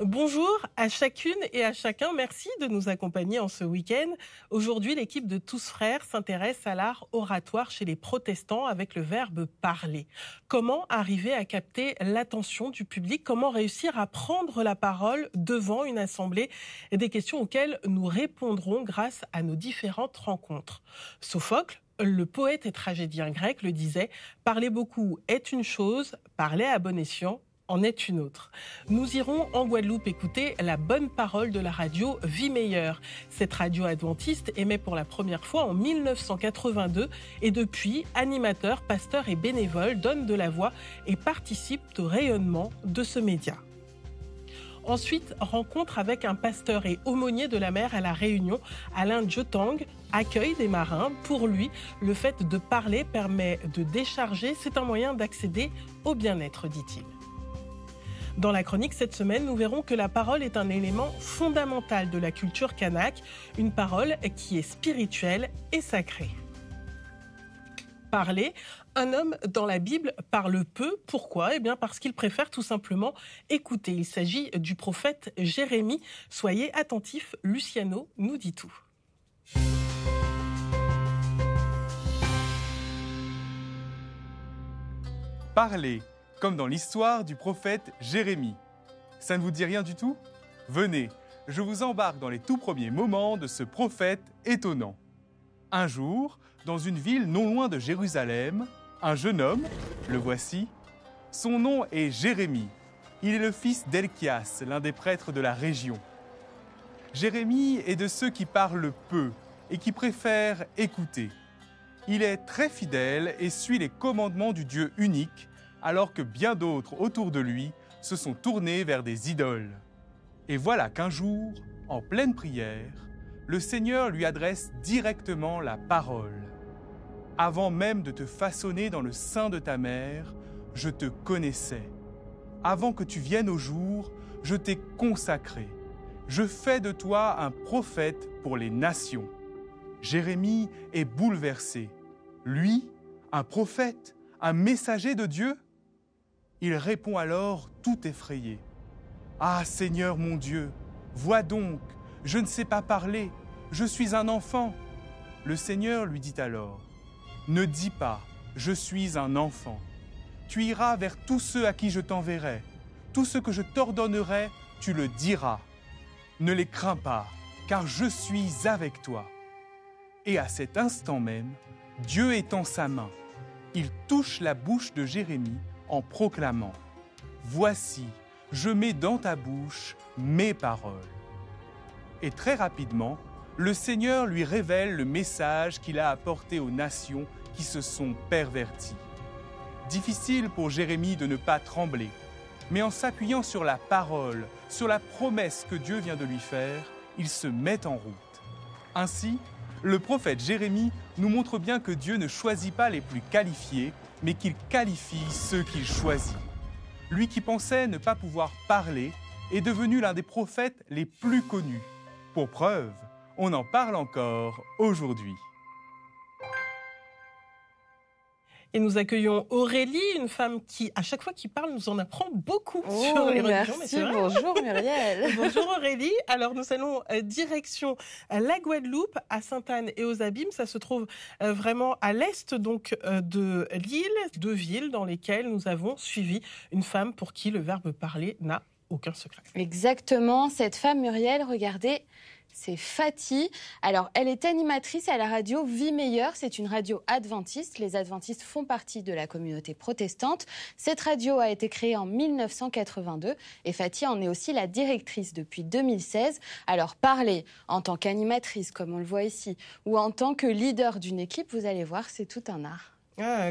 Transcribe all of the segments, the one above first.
Bonjour à chacune et à chacun. Merci de nous accompagner en ce week-end. Aujourd'hui, l'équipe de Tous Frères s'intéresse à l'art oratoire chez les protestants avec le verbe parler. Comment arriver à capter l'attention du public? Comment réussir à prendre la parole devant une assemblée? Des questions auxquelles nous répondrons grâce à nos différentes rencontres. Sophocle, le poète et tragédien grec, le disait « Parler beaucoup est une chose, parler à bon escient en est une autre ». Nous irons en Guadeloupe écouter la bonne parole de la radio Vie Meilleure. Cette radio adventiste émet pour la première fois en 1982 et depuis, animateurs, pasteurs et bénévoles donnent de la voix et participent au rayonnement de ce média. Ensuite, rencontre avec un pasteur et aumônier de la mer à La Réunion, Alain Jotang, accueille des marins. Pour lui, le fait de parler permet de décharger, c'est un moyen d'accéder au bien-être, dit-il. Dans la chronique cette semaine, nous verrons que la parole est un élément fondamental de la culture kanak, une parole qui est spirituelle et sacrée. Parler, un homme dans la Bible parle peu. Pourquoi? Parce qu'il préfère tout simplement écouter. Il s'agit du prophète Jérémie. Soyez attentifs, Luciano nous dit tout. Parler, comme dans l'histoire du prophète Jérémie. Ça ne vous dit rien du tout? Venez, je vous embarque dans les tout premiers moments de ce prophète étonnant. Un jour, dans une ville non loin de Jérusalem, un jeune homme, le voici, son nom est Jérémie. Il est le fils d'Elkias, l'un des prêtres de la région. Jérémie est de ceux qui parlent peu et qui préfèrent écouter. Il est très fidèle et suit les commandements du Dieu unique, alors que bien d'autres autour de lui se sont tournés vers des idoles. Et voilà qu'un jour, en pleine prière, le Seigneur lui adresse directement la parole. « Avant même de te façonner dans le sein de ta mère, je te connaissais. Avant que tu viennes au jour, je t'ai consacré. Je fais de toi un prophète pour les nations. » Jérémie est bouleversé. Lui, un prophète, un messager de Dieu? Il répond alors tout effrayé. « Ah Seigneur mon Dieu, vois donc, je ne sais pas parler, je suis un enfant. » Le Seigneur lui dit alors, « Ne dis pas, je suis un enfant. Tu iras vers tous ceux à qui je t'enverrai. Tout ce que je t'ordonnerai, tu le diras. Ne les crains pas, car je suis avec toi. » Et à cet instant même, Dieu étend sa main. Il touche la bouche de Jérémie en proclamant « Voici, je mets dans ta bouche mes paroles. » Et très rapidement, le Seigneur lui révèle le message qu'il a apporté aux nations qui se sont perverties. Difficile pour Jérémie de ne pas trembler, mais en s'appuyant sur la parole, sur la promesse que Dieu vient de lui faire, il se met en route. Ainsi, le prophète Jérémie nous montre bien que Dieu ne choisit pas les plus qualifiés, mais qu'il qualifie ceux qu'il choisit. Lui qui pensait ne pas pouvoir parler est devenu l'un des prophètes les plus connus. Pour preuve, on en parle encore aujourd'hui. Et nous accueillons Aurélie, une femme qui, à chaque fois qu'il parle, nous en apprend beaucoup sur les religions. Merci, bonjour Muriel. Bonjour Aurélie. Alors nous allons direction la Guadeloupe, à Sainte-Anne et aux Abîmes. Ça se trouve vraiment à l'est donc de l'île, deux villes dans lesquelles nous avons suivi une femme pour qui le verbe parler n'a aucun secret. Exactement, cette femme Muriel, regardez. C'est Fatih. Alors, elle est animatrice à la radio Vie Meilleure. C'est une radio adventiste. Les adventistes font partie de la communauté protestante. Cette radio a été créée en 1982 et Fatih en est aussi la directrice depuis 2016. Alors, parler en tant qu'animatrice, comme on le voit ici, ou en tant que leader d'une équipe, vous allez voir, c'est tout un art.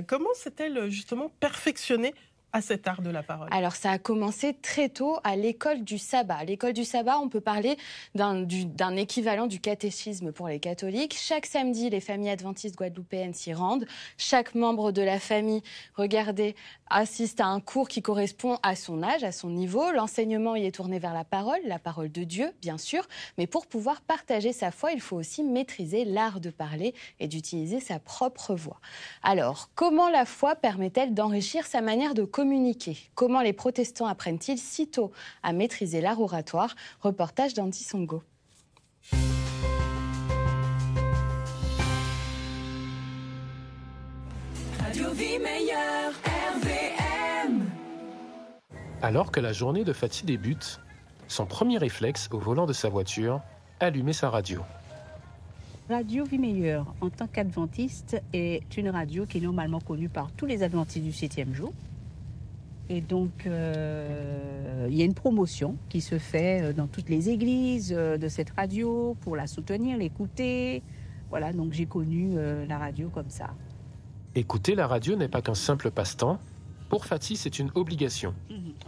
Comment s'est-elle justement perfectionnée à cet art de la parole? Alors, ça a commencé très tôt à l'école du sabbat. À l'école du sabbat, on peut parler d'un équivalent du catéchisme pour les catholiques. Chaque samedi, les familles adventistes guadeloupéennes s'y rendent. Chaque membre de la famille, regardez, assiste à un cours qui correspond à son âge, à son niveau. L'enseignement y est tourné vers la parole de Dieu, bien sûr. Mais pour pouvoir partager sa foi, il faut aussi maîtriser l'art de parler et d'utiliser sa propre voix. Alors, comment la foi permet-elle d'enrichir sa manière de communiquer communiquer. Comment les protestants apprennent-ils si tôt à maîtriser l'art oratoire? Reportage d'Andy Songo. Radio Vie Meilleure, RVM. Alors que la journée de Fatih débute, son premier réflexe au volant de sa voiture, allumer sa radio. Radio Vie Meilleure, en tant qu'adventiste, est une radio qui est normalement connue par tous les adventistes du 7e jour. Et donc, il y a une promotion qui se fait dans toutes les églises de cette radio pour la soutenir, l'écouter. Voilà, donc j'ai connu la radio comme ça. Écouter la radio n'est pas qu'un simple passe-temps. Pour Fatih, c'est une obligation.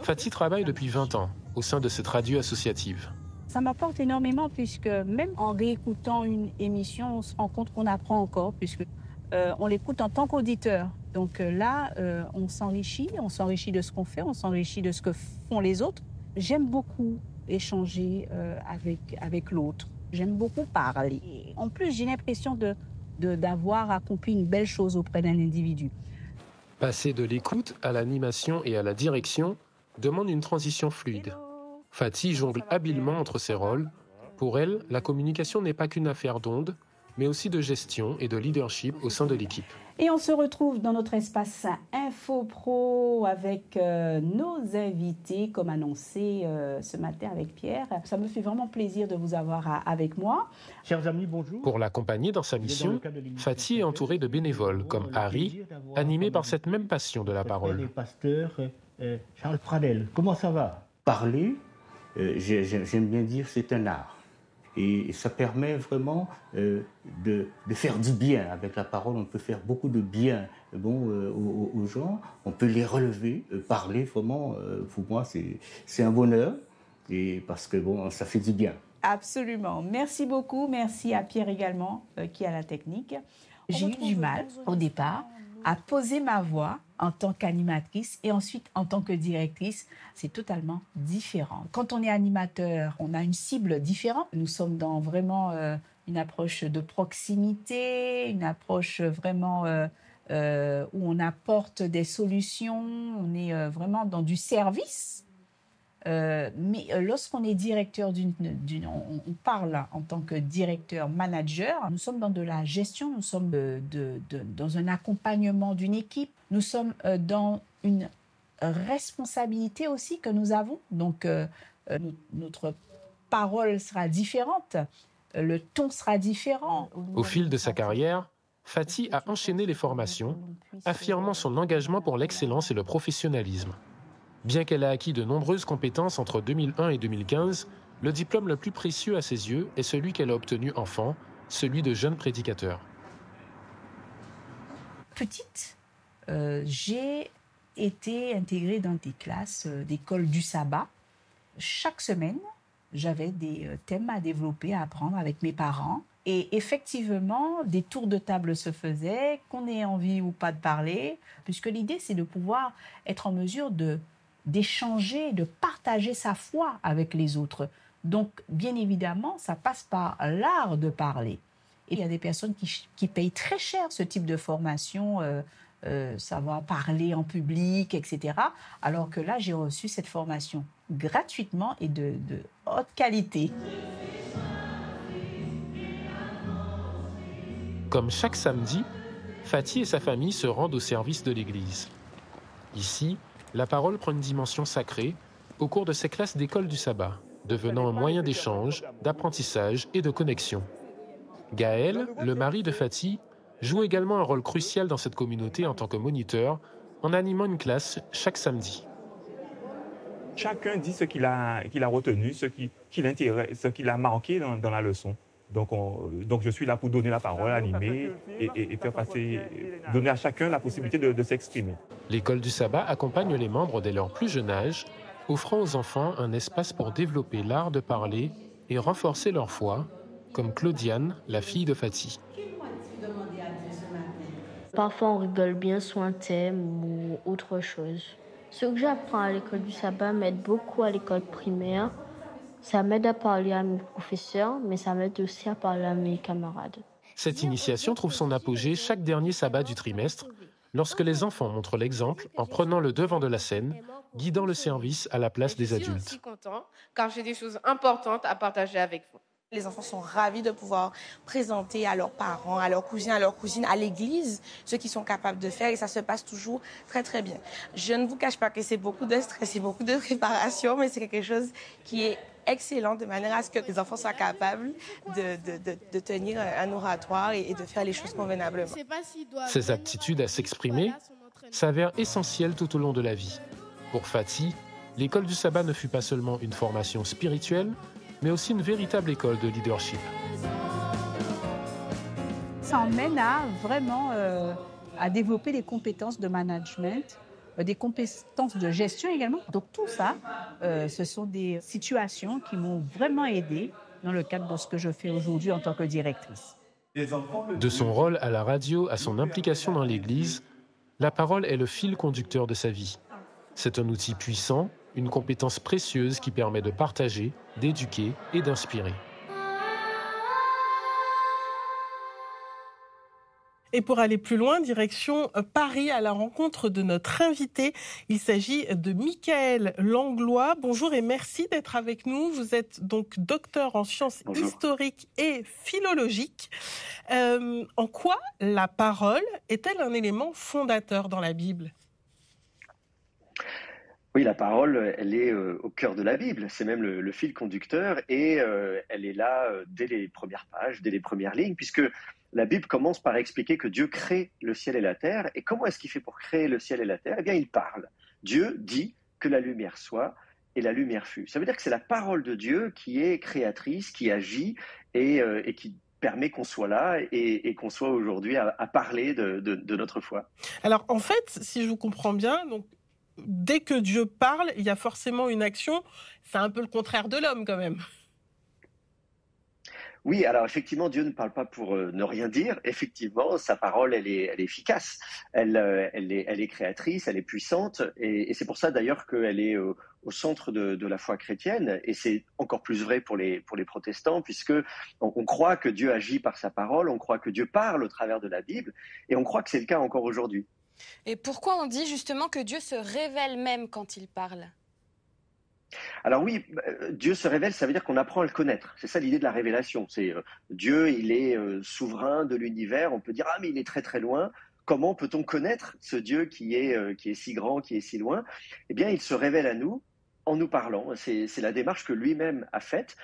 Fatih travaille depuis 20 ans au sein de cette radio associative. Ça m'apporte énormément puisque même en réécoutant une émission, on se rend compte qu'on apprend encore puisque on l'écoute en tant qu'auditeur. Donc là, on s'enrichit de ce qu'on fait, on s'enrichit de ce que font les autres. J'aime beaucoup échanger avec l'autre. J'aime beaucoup parler. En plus, j'ai l'impression d'avoir accompli une belle chose auprès d'un individu. Passer de l'écoute à l'animation et à la direction demande une transition fluide. Fatih jongle habilement entre ses rôles. Pour elle, la communication n'est pas qu'une affaire d'ondes, mais aussi de gestion et de leadership au sein de l'équipe. Et on se retrouve dans notre espace Info Pro avec nos invités, comme annoncé ce matin avec Pierre. Ça me fait vraiment plaisir de vous avoir avec moi. Chers amis, bonjour. Pour l'accompagner dans sa mission, Fatih est entouré de bénévoles comme Harry, animé par cette même passion de la parole. Le pasteur Charles Pradel, comment ça va? Parler, j'aime bien dire, c'est un art. Et ça permet vraiment de faire du bien. Avec la parole, on peut faire beaucoup de bien aux gens. On peut les relever. Parler, vraiment, pour moi, c'est un bonheur. Et parce que ça fait du bien. Absolument. Merci beaucoup. Merci à Pierre également, qui a la technique. J'ai eu du mal, au départ, à poser ma voix en tant qu'animatrice et ensuite en tant que directrice. C'est totalement différent. Quand on est animateur, on a une cible différente. Nous sommes dans vraiment une approche de proximité, une approche vraiment où on apporte des solutions, on est vraiment dans du service. Mais lorsqu'on est directeur on parle en tant que directeur, manager, nous sommes dans de la gestion, nous sommes dans un accompagnement d'une équipe, nous sommes dans une responsabilité aussi que nous avons. Donc, notre parole sera différente, le ton sera différent. Au fil de sa carrière, Fatih a enchaîné les formations, affirmant son engagement pour l'excellence et le professionnalisme. Bien qu'elle ait acquis de nombreuses compétences entre 2001 et 2015, le diplôme le plus précieux à ses yeux est celui qu'elle a obtenu enfant, celui de jeune prédicateur. Petite, j'ai été intégrée dans des classes d'école du sabbat. Chaque semaine, j'avais des thèmes à développer, à apprendre avec mes parents. Et effectivement, des tours de table se faisaient, qu'on ait envie ou pas de parler, puisque l'idée, c'est de pouvoir être en mesure d'échanger, de partager sa foi avec les autres. Donc, bien évidemment, ça passe par l'art de parler. Et il y a des personnes qui payent très cher ce type de formation, savoir parler en public, etc. Alors que là, j'ai reçu cette formation gratuitement et de haute qualité. Comme chaque samedi, Fatih et sa famille se rendent au service de l'église. Ici, la parole prend une dimension sacrée au cours de ces classes d'école du sabbat, devenant un moyen d'échange, d'apprentissage et de connexion. Gaël, le mari de Fatih, joue également un rôle crucial dans cette communauté en tant que moniteur, en animant une classe chaque samedi. Chacun dit ce qu'il a retenu, ce qui l'intéresse, ce qui l'a marqué dans la leçon. Donc je suis là pour donner la parole, animer et faire passer, donner à chacun la possibilité de s'exprimer. L'école du sabbat accompagne les membres dès leur plus jeune âge, offrant aux enfants un espace pour développer l'art de parler et renforcer leur foi, comme Claudiane, la fille de Fatih. Parfois on rigole bien sur un thème ou autre chose. Ce que j'apprends à l'école du sabbat m'aide beaucoup à l'école primaire. Ça m'aide à parler à mes professeurs, mais ça m'aide aussi à parler à mes camarades. Cette initiation trouve son apogée chaque dernier sabbat du trimestre, lorsque les enfants montrent l'exemple en prenant le devant de la scène, guidant le service à la place des adultes. Je suis aussi content car j'ai des choses importantes à partager avec vous. Les enfants sont ravis de pouvoir présenter à leurs parents, à leurs cousins, à leurs cousines, à l'église, ce qu'ils sont capables de faire et ça se passe toujours très très bien. Je ne vous cache pas que c'est beaucoup de stress et beaucoup de préparation, mais c'est quelque chose qui est excellent de manière à ce que les enfants soient capables de tenir un oratoire et de faire les choses convenablement. Ces aptitudes à s'exprimer s'avèrent essentielles tout au long de la vie. Pour Fatih, l'école du sabbat ne fut pas seulement une formation spirituelle, mais aussi une véritable école de leadership. Ça emmène à vraiment à développer des compétences de management, des compétences de gestion également. Donc tout ça, ce sont des situations qui m'ont vraiment aidée dans le cadre de ce que je fais aujourd'hui en tant que directrice. De son rôle à la radio à son implication dans l'Église, la parole est le fil conducteur de sa vie. C'est un outil puissant, une compétence précieuse qui permet de partager, d'éduquer et d'inspirer. Et pour aller plus loin, direction Paris à la rencontre de notre invité. Il s'agit de Michael Langlois. Bonjour et merci d'être avec nous. Vous êtes donc docteur en sciences historiques et philologiques. En quoi la parole est-elle un élément fondateur dans la Bible ? Oui, la parole, elle est au cœur de la Bible. C'est même le fil conducteur et elle est là dès les premières pages, dès les premières lignes, puisque la Bible commence par expliquer que Dieu crée le ciel et la terre. Et comment est-ce qu'il fait pour créer le ciel et la terre ? Eh bien, il parle. Dieu dit que la lumière soit et la lumière fut. Ça veut dire que c'est la parole de Dieu qui est créatrice, qui agit et qui permet qu'on soit là et qu'on soit aujourd'hui à parler de notre foi. Alors, en fait, si je vous comprends bien, donc, dès que Dieu parle, il y a forcément une action. C'est un peu le contraire de l'homme quand même. Oui, alors effectivement, Dieu ne parle pas pour ne rien dire. Effectivement, sa parole, elle est efficace. Elle est créatrice, elle est puissante. Et c'est pour ça d'ailleurs qu'elle est au centre de la foi chrétienne. Et c'est encore plus vrai pour les protestants, puisque on croit que Dieu agit par sa parole, on croit que Dieu parle au travers de la Bible, et on croit que c'est le cas encore aujourd'hui. Et pourquoi on dit justement que Dieu se révèle même quand il parle ? Alors oui, Dieu se révèle, ça veut dire qu'on apprend à le connaître. C'est ça l'idée de la révélation. C'est Dieu, il est souverain de l'univers. On peut dire, ah mais il est très très loin. Comment peut-on connaître ce Dieu qui est si grand, qui est si loin ? Eh bien, il se révèle à nous en nous parlant. C'est la démarche que lui-même a faite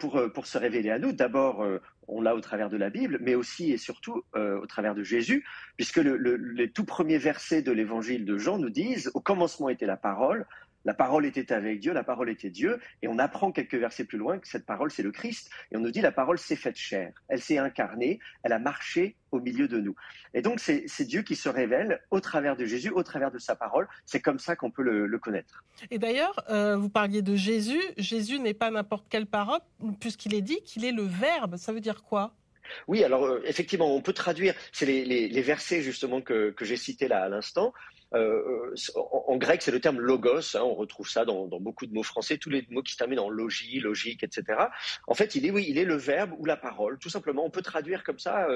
pour se révéler à nous. D'abord, on l'a au travers de la Bible, mais aussi et surtout au travers de Jésus, puisque les tout premiers versets de l'évangile de Jean nous disent « Au commencement était la parole ». La parole était avec Dieu, la parole était Dieu, et on apprend quelques versets plus loin que cette parole, c'est le Christ, et on nous dit la parole s'est faite chair, elle s'est incarnée, elle a marché au milieu de nous. Et donc c'est Dieu qui se révèle au travers de Jésus, au travers de sa parole, c'est comme ça qu'on peut le connaître. Et d'ailleurs, vous parliez de Jésus, Jésus n'est pas n'importe quelle parole, puisqu'il est dit qu'il est le Verbe, ça veut dire quoi ? Oui, alors effectivement, on peut traduire, c'est les versets justement que j'ai cités là à l'instant. En grec, c'est le terme logos, on retrouve ça dans beaucoup de mots français, tous les mots qui se terminent en logis, logique, etc. En fait, il est le verbe ou la parole, tout simplement. On peut traduire comme ça,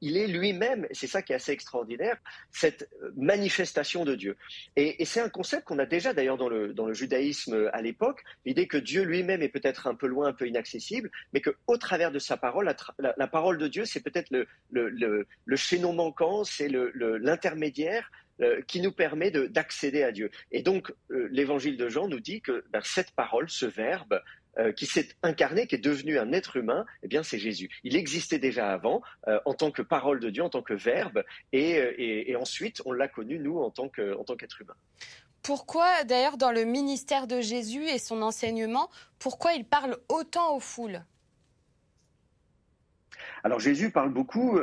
il est lui-même, c'est ça qui est assez extraordinaire, cette manifestation de Dieu. Et c'est un concept qu'on a déjà d'ailleurs dans le judaïsme à l'époque, l'idée que Dieu lui-même est peut-être un peu loin, un peu inaccessible, mais qu'au travers de sa parole, la parole de Dieu, c'est peut-être le chaînon manquant, c'est l'intermédiaire qui nous permet d'accéder à Dieu. Et donc, l'évangile de Jean nous dit que cette parole, ce verbe, qui s'est incarné, qui est devenu un être humain, eh bien c'est Jésus. Il existait déjà avant, en tant que parole de Dieu, en tant que verbe, et ensuite on l'a connu, nous, en tant qu'être humain. Pourquoi, d'ailleurs, dans le ministère de Jésus et son enseignement, pourquoi il parle autant aux foules ? Alors Jésus parle beaucoup,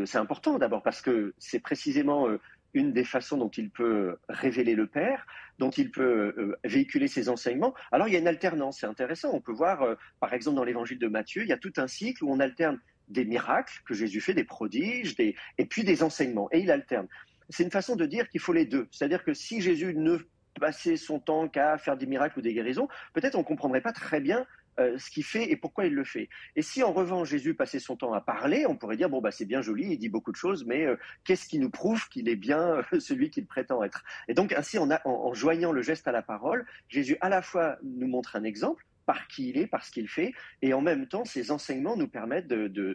c'est important d'abord parce que c'est précisément une des façons dont il peut révéler le Père, dont il peut véhiculer ses enseignements. Alors il y a une alternance, c'est intéressant. On peut voir, par exemple, dans l'évangile de Matthieu, il y a tout un cycle où on alterne des miracles que Jésus fait, des prodiges, et puis des enseignements. Et il alterne. C'est une façon de dire qu'il faut les deux. C'est-à-dire que si Jésus ne passait son temps qu'à faire des miracles ou des guérisons, peut-être on ne comprendrait pas très bien ce qu'il fait et pourquoi il le fait. Et si en revanche Jésus passait son temps à parler, on pourrait dire bon c'est bien joli, il dit beaucoup de choses, mais qu'est-ce qui nous prouve qu'il est bien celui qu'il prétend être? Et donc ainsi en joignant le geste à la parole, Jésus à la fois nous montre un exemple par qui il est, par ce qu'il fait, et en même temps, ces enseignements nous permettent de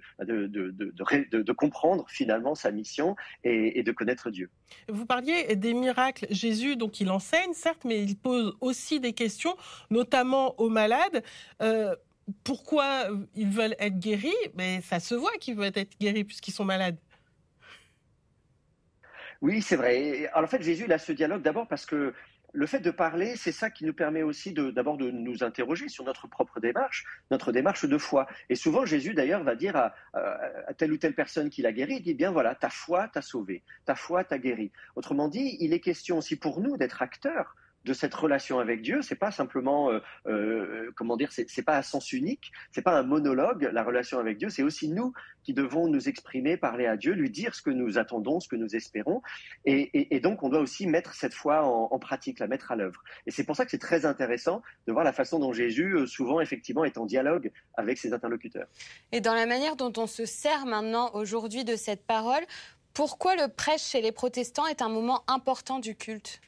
comprendre finalement sa mission et de connaître Dieu. Vous parliez des miracles. Jésus, donc, il enseigne, certes, mais il pose aussi des questions, notamment aux malades. Pourquoi ils veulent être guéris? Mais ça se voit qu'ils veulent être guéris puisqu'ils sont malades. Oui, c'est vrai. Alors, en fait, Jésus, il a ce dialogue d'abord parce que le fait de parler, c'est ça qui nous permet aussi d'abord de nous interroger sur notre propre démarche, notre démarche de foi. Et souvent, Jésus, d'ailleurs, va dire à telle ou telle personne qui l'a guéri, il dit bien voilà, ta foi t'a sauvé, ta foi t'a guéri. Autrement dit, il est question aussi pour nous d'être acteurs de cette relation avec Dieu. C'est pas simplement, c'est pas à sens unique, c'est pas un monologue. La relation avec Dieu, c'est aussi nous qui devons nous exprimer, parler à Dieu, lui dire ce que nous attendons, ce que nous espérons. Et donc, on doit aussi mettre cette foi en pratique, la mettre à l'œuvre. Et c'est pour ça que c'est très intéressant de voir la façon dont Jésus, souvent, effectivement, est en dialogue avec ses interlocuteurs. Et dans la manière dont on se sert maintenant, aujourd'hui, de cette parole, pourquoi le prêche chez les protestants est un moment important du culte ?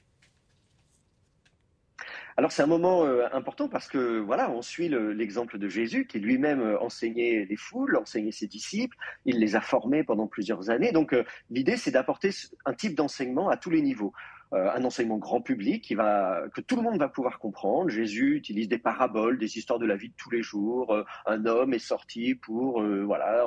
Alors c'est un moment important parce que voilà, on suit l'exemple de Jésus qui lui-même enseignait les foules, enseignait ses disciples, il les a formés pendant plusieurs années. Donc l'idée c'est d'apporter un type d'enseignement à tous les niveaux. Un enseignement grand public que tout le monde va pouvoir comprendre. Jésus utilise des paraboles, des histoires de la vie de tous les jours. Un homme est sorti pour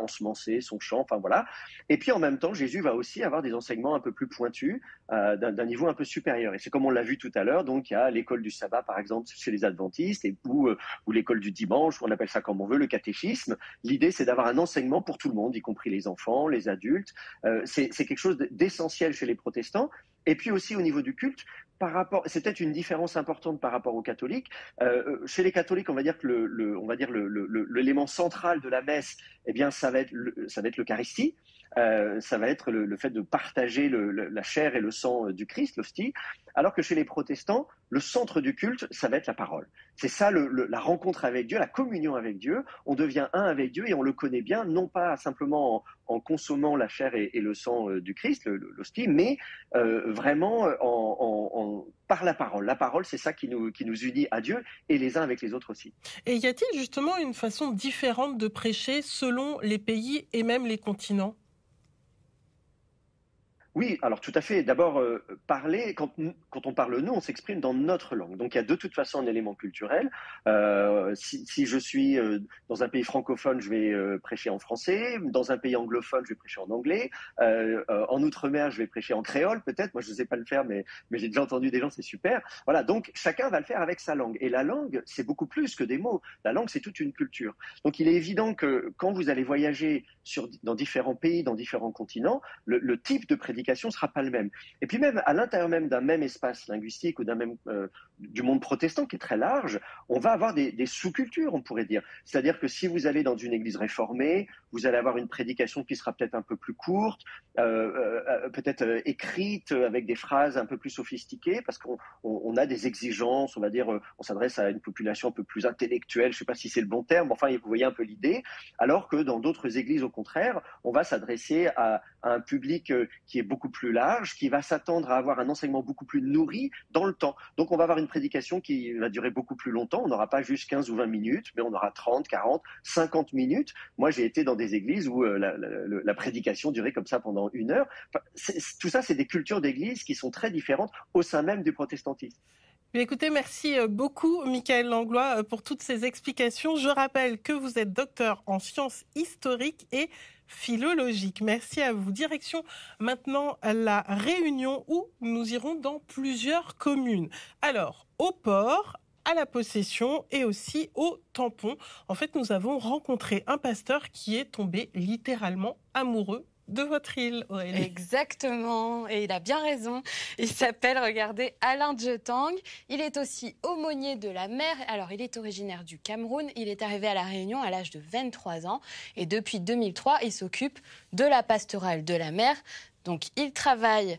ensemencer son champ. Enfin voilà. Et puis en même temps, Jésus va aussi avoir des enseignements un peu plus pointus, d'un niveau un peu supérieur. Et c'est comme on l'a vu tout à l'heure. Donc il y a l'école du sabbat par exemple chez les adventistes ou l'école du dimanche, on appelle ça comme on veut, le catéchisme. L'idée c'est d'avoir un enseignement pour tout le monde, y compris les enfants, les adultes. C'est quelque chose d'essentiel chez les protestants. Et puis aussi au niveau du culte, c'est peut-être une différence importante par rapport aux catholiques. Chez les catholiques, on va dire que l'élément central de la messe, eh bien, ça va être l'Eucharistie. Ça va être le fait de partager la chair et le sang du Christ, l'hostie, alors que chez les protestants, le centre du culte, ça va être la parole. C'est ça la rencontre avec Dieu, la communion avec Dieu. On devient un avec Dieu et on le connaît bien, non pas simplement en consommant la chair et le sang du Christ, l'hostie, mais vraiment par la parole. La parole, c'est ça qui nous unit à Dieu et les uns avec les autres aussi. Et y a-t-il justement une façon différente de prêcher selon les pays et même les continents ? Oui, alors tout à fait. D'abord, parler, quand on parle nous, on s'exprime dans notre langue. Donc il y a de toute façon un élément culturel. Si je suis dans un pays francophone, je vais prêcher en français. Dans un pays anglophone, je vais prêcher en anglais. En outre-mer, je vais prêcher en créole peut-être. Moi, je ne sais pas le faire, mais j'ai déjà entendu des gens, c'est super. Voilà, donc chacun va le faire avec sa langue. Et la langue, c'est beaucoup plus que des mots. La langue, c'est toute une culture. Donc il est évident que quand vous allez voyager dans différents pays, dans différents continents, le type de prédication sera pas le même. Et puis même à l'intérieur même d'un même espace linguistique ou du monde protestant qui est très large, on va avoir des sous-cultures, on pourrait dire. C'est-à-dire que si vous allez dans une église réformée, vous allez avoir une prédication qui sera peut-être un peu plus courte, peut-être écrite avec des phrases un peu plus sophistiquées, parce qu'on a des exigences, on va dire, on s'adresse à une population un peu plus intellectuelle, je ne sais pas si c'est le bon terme, mais enfin, vous voyez un peu l'idée, alors que dans d'autres églises, au contraire, on va s'adresser à un public qui est beaucoup plus large, qui va s'attendre à avoir un enseignement beaucoup plus nourri dans le temps. Donc on va avoir une prédication qui va durer beaucoup plus longtemps, on n'aura pas juste 15 ou 20 minutes, mais on aura 30, 40, 50 minutes. Moi j'ai été dans des églises où la prédication durait comme ça pendant 1 heure. Enfin, tout ça c'est des cultures d'église qui sont très différentes au sein même du protestantisme. Écoutez, merci beaucoup Michaël Langlois pour toutes ces explications. Je rappelle que vous êtes docteur en sciences historiques et philologiques. Merci à vous. Direction maintenant à La Réunion où nous irons dans plusieurs communes. Alors, au port, à la possession et aussi au tampon. En fait, nous avons rencontré un pasteur qui est tombé littéralement amoureux de votre île, Aurélie. Exactement, et il a bien raison. Il s'appelle, regardez, Alain Djetang. Il est aussi aumônier de la mer. Alors, il est originaire du Cameroun. Il est arrivé à La Réunion à l'âge de 23 ans. Et depuis 2003, il s'occupe de la pastorale de la mer. Donc, il travaille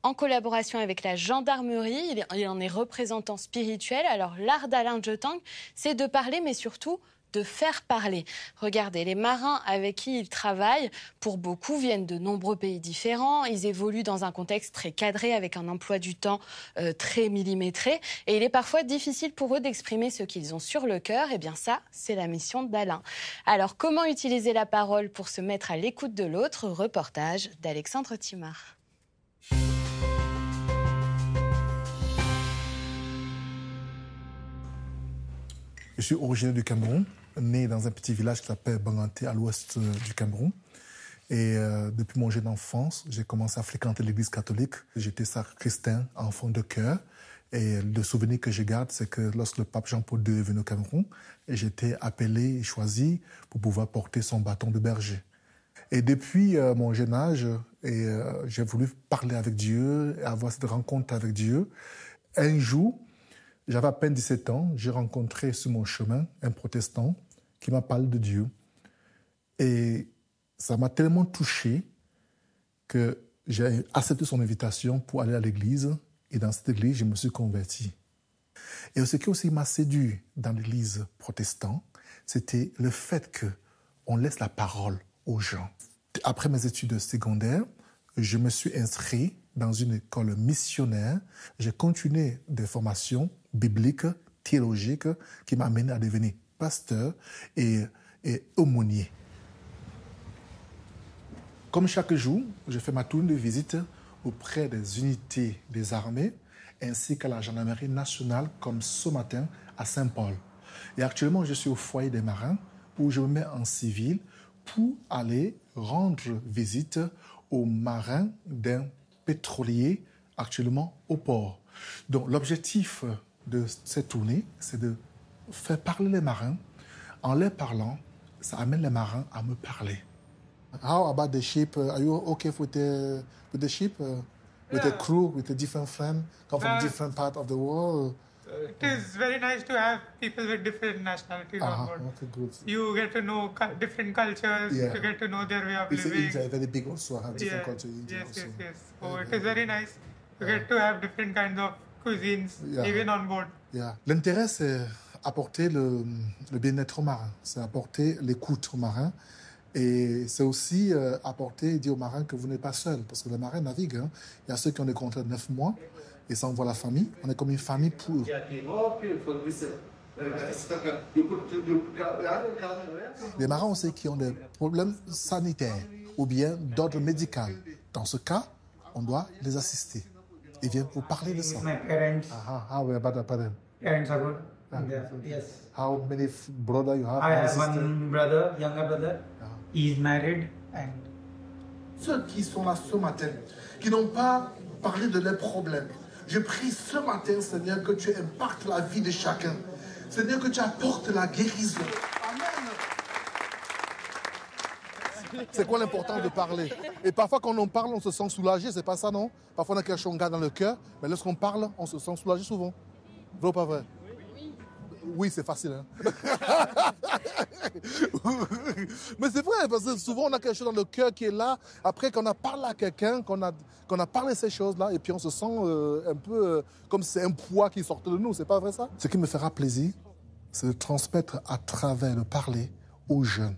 en collaboration avec la gendarmerie. Il en est représentant spirituel. Alors, l'art d'Alain Jotang, c'est de parler, mais surtout de faire parler. Regardez, les marins avec qui il travaille, pour beaucoup, viennent de nombreux pays différents. Ils évoluent dans un contexte très cadré, avec un emploi du temps très millimétré. Et il est parfois difficile pour eux d'exprimer ce qu'ils ont sur le cœur. Eh bien ça, c'est la mission d'Alain. Alors, comment utiliser la parole pour se mettre à l'écoute de l'autre? Reportage d'Alexandre Timard. Je suis originaire du Cameroun, né dans un petit village qui s'appelle Banganté, à l'ouest du Cameroun. Et depuis mon jeune enfance, j'ai commencé à fréquenter l'église catholique. J'étais sacristain, enfant de chœur. Et le souvenir que je garde, c'est que lorsque le pape Jean-Paul II est venu au Cameroun, j'étais appelé et choisi pour pouvoir porter son bâton de berger. Et depuis mon jeune âge, j'ai voulu parler avec Dieu, avoir cette rencontre avec Dieu. Un jour, j'avais à peine 17 ans, j'ai rencontré sur mon chemin un protestant qui m'a parlé de Dieu. Et ça m'a tellement touché que j'ai accepté son invitation pour aller à l'église. Et dans cette église, je me suis converti. Et ce qui aussi m'a séduit dans l'église protestante, c'était le fait qu'on laisse la parole aux gens. Après mes études secondaires, je me suis inscrit dans une école missionnaire. J'ai continué des formations bibliques, théologiques, qui m'ont amené à devenir pasteur et aumônier. Comme chaque jour, je fais ma tournée de visite auprès des unités des armées ainsi qu'à la gendarmerie nationale, comme ce matin à Saint-Paul. Et actuellement, je suis au foyer des marins où je me mets en civil pour aller rendre visite aux marins d'un pétrolier actuellement au port. Donc l'objectif de cette tournée, c'est de faire parler les marins. En les parlant, ça amène les marins à me parler. How about the ship? Are you okay with the ship? With the crew, with the different friends, come from different parts of the world? It is very nice to have people with different nationalities on board. Okay, good. You get to know different cultures, you get to know their way of living. It's very big also, have different cultures in India also. Yes. So it is very nice. You get to have different kinds of cuisines, even on board. Yeah. L'intérêt, c'est apporter le bien-être aux marins, c'est apporter l'écoute aux marins. Et c'est aussi apporter et dire aux marins que vous n'êtes pas seuls, parce que les marins naviguent. Hein. Il y a ceux qui ont des contrats de 9 mois, et ça envoie la famille. On est comme une famille pour eux. Les marins aussi qui ont des problèmes sanitaires ou bien d'ordre médical. Dans ce cas, on doit les assister. Ils viennent pour parler de ça. My parents. How about the parents? Parents are good. Yes. How many brothers you have? I have one brother, younger brother. He is married and... Ceux qui sont là ce matin, qui n'ont pas parlé de leurs problèmes, je prie ce matin, Seigneur, que tu impactes la vie de chacun. Seigneur, que tu apportes la guérison. Amen. C'est quoi l'importance de parler? Et parfois, quand on parle, on se sent soulagé, c'est pas ça, non? Parfois, on a quelque chose qu'on garde dans le cœur, mais lorsqu'on parle, on se sent soulagé souvent. Vrai ou pas vrai? Oui, c'est facile. Hein? Mais c'est vrai, parce que souvent on a quelque chose dans le cœur qui est là. Après, quand on a parlé à quelqu'un, qu'on a parlé ces choses-là, et puis on se sent un peu comme si c'est un poids qui sortait de nous. C'est pas vrai ça? Ce qui me fera plaisir, c'est de transmettre à travers le parler aux jeunes.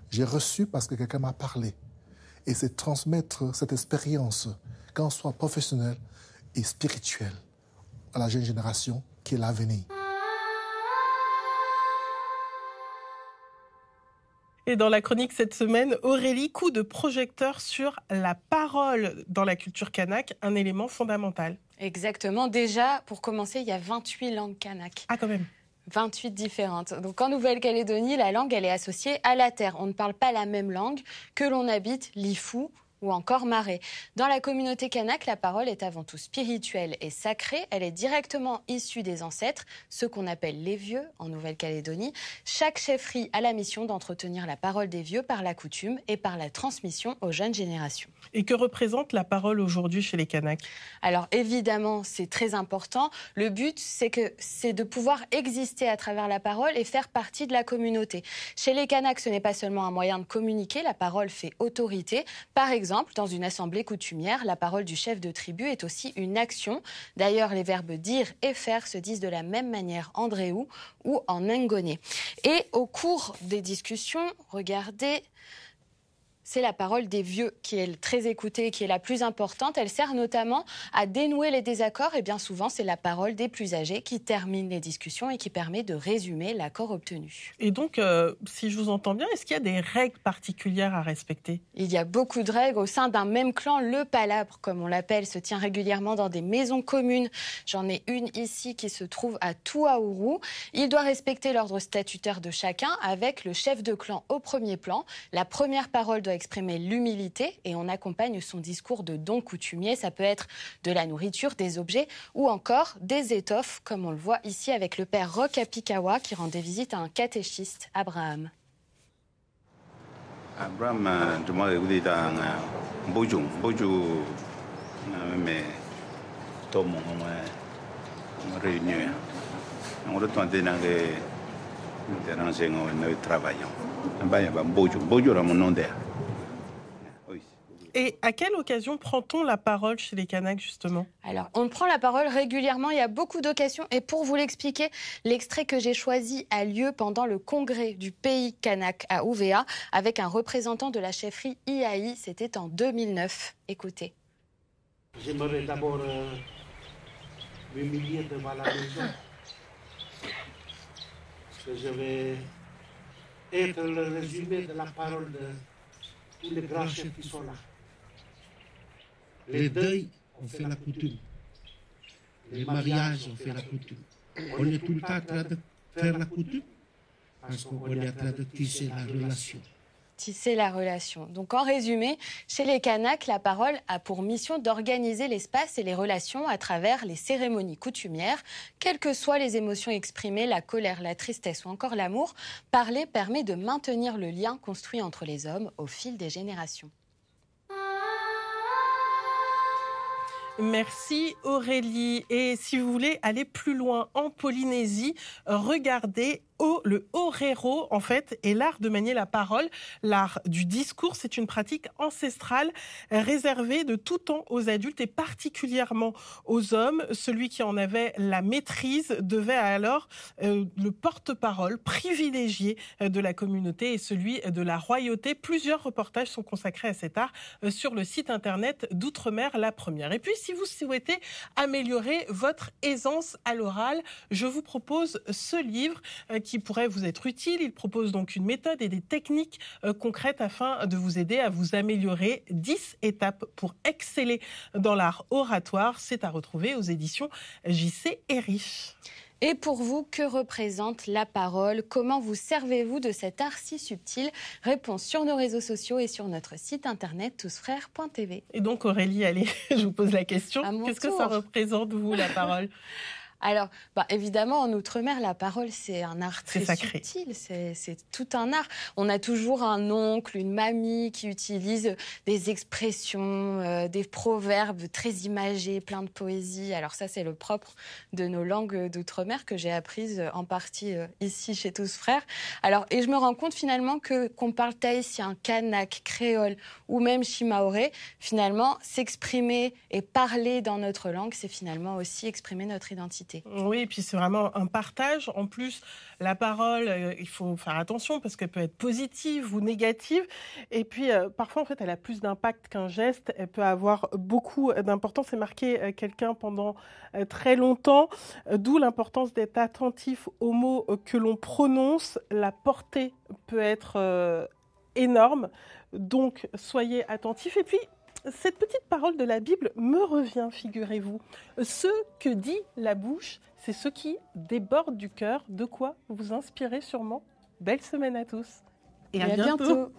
J'ai reçu parce que quelqu'un m'a parlé. Et c'est transmettre cette expérience, qu'en soit professionnelle et spirituelle, à la jeune génération qui est l'avenir. Et dans la chronique cette semaine, Aurélie, coup de projecteur sur la parole dans la culture kanak, un élément fondamental. Exactement. Déjà, pour commencer, il y a 28 langues kanak. Ah, quand même. 28 différentes. Donc en Nouvelle-Calédonie, la langue, elle est associée à la terre. On ne parle pas la même langue que l'on habite l'Ifou ou encore Marais. Dans la communauté kanak, la parole est avant tout spirituelle et sacrée. Elle est directement issue des ancêtres, ceux qu'on appelle les vieux en Nouvelle-Calédonie. Chaque chefferie a la mission d'entretenir la parole des vieux par la coutume et par la transmission aux jeunes générations. Et que représente la parole aujourd'hui chez les Kanaks? Alors évidemment, c'est très important. Le but, c'est de pouvoir exister à travers la parole et faire partie de la communauté. Chez les Kanaks, ce n'est pas seulement un moyen de communiquer, la parole fait autorité. Par exemple, exemple, dans une assemblée coutumière, la parole du chef de tribu est aussi une action. D'ailleurs, les verbes dire et faire se disent de la même manière en Ndréou ou en Ngoni. Et au cours des discussions, regardez... C'est la parole des vieux qui est très écoutée et qui est la plus importante. Elle sert notamment à dénouer les désaccords et bien souvent, c'est la parole des plus âgés qui termine les discussions et qui permet de résumer l'accord obtenu. Et donc, si je vous entends bien, est-ce qu'il y a des règles particulières à respecter ? Il y a beaucoup de règles au sein d'un même clan. Le palabre, comme on l'appelle, se tient régulièrement dans des maisons communes. J'en ai une ici qui se trouve à Touaourou. Il doit respecter l'ordre statutaire de chacun avec le chef de clan au premier plan. La première parole doit exprimer l'humilité et on accompagne son discours de dons coutumiers. Ça peut être de la nourriture, des objets ou encore des étoffes, comme on le voit ici avec le père Roch Apikawa qui rendait visite à un catéchiste, Abraham. Abraham, Et à quelle occasion prend-on la parole chez les Kanaks, justement ? Alors, on prend la parole régulièrement, il y a beaucoup d'occasions. Et pour vous l'expliquer, l'extrait que j'ai choisi a lieu pendant le congrès du pays Kanak à Ouvéa, avec un représentant de la chefferie IAI. C'était en 2009. Écoutez. J'aimerais d'abord m'humilier devant la maison. Parce que je vais être le résumé de la parole de tous les grands chefs qui sont là. Les deuils, on fait la coutume. Les mariages, on fait la coutume. On est tout le temps en train de faire la coutume parce qu'on est en train de tisser la relation. Tisser la relation. Donc en résumé, chez les Kanaks, la parole a pour mission d'organiser l'espace et les relations à travers les cérémonies coutumières. Quelles que soient les émotions exprimées, la colère, la tristesse ou encore l'amour, parler permet de maintenir le lien construit entre les hommes au fil des générations. Merci Aurélie. Et si vous voulez aller plus loin en Polynésie, regardez le orero, en fait, est l'art de manier la parole, l'art du discours. C'est une pratique ancestrale réservée de tout temps aux adultes et particulièrement aux hommes. Celui qui en avait la maîtrise devait alors le porte-parole privilégié de la communauté et celui de la royauté. Plusieurs reportages sont consacrés à cet art sur le site internet d'Outre-mer La Première. Et puis, si vous souhaitez améliorer votre aisance à l'oral, je vous propose ce livre qui pourrait vous être utile. Il propose donc une méthode et des techniques concrètes afin de vous aider à vous améliorer. 10 étapes pour exceller dans l'art oratoire. C'est à retrouver aux éditions JC et Riche. Et pour vous, que représente la parole ? Comment vous servez-vous de cet art si subtil ? Réponse sur nos réseaux sociaux et sur notre site internet tousfrères.tv. Et donc Aurélie, allez, je vous pose la question. Qu'est-ce que ça représente, vous, la parole ? Alors, évidemment, en Outre-mer, la parole, c'est un art très subtil, c'est tout un art. On a toujours un oncle, une mamie qui utilise des expressions, des proverbes très imagés, plein de poésie. Alors ça, c'est le propre de nos langues d'Outre-mer que j'ai apprises en partie ici chez Tous Frères. Alors, et je me rends compte finalement qu'on parle tahitien, kanak, créole ou même shimaoré, finalement, s'exprimer et parler dans notre langue, c'est finalement aussi exprimer notre identité. Oui, et puis c'est vraiment un partage. En plus, la parole, il faut faire attention parce qu'elle peut être positive ou négative. Et puis, parfois, en fait, elle a plus d'impact qu'un geste. Elle peut avoir beaucoup d'importance et marquer quelqu'un pendant très longtemps. D'où l'importance d'être attentif aux mots que l'on prononce. La portée peut être énorme. Donc, soyez attentifs. Et puis, cette petite parole de la Bible me revient, figurez-vous. Ce que dit la bouche, c'est ce qui déborde du cœur. De quoi vous inspirez sûrement. Belle semaine à tous. Et à bientôt.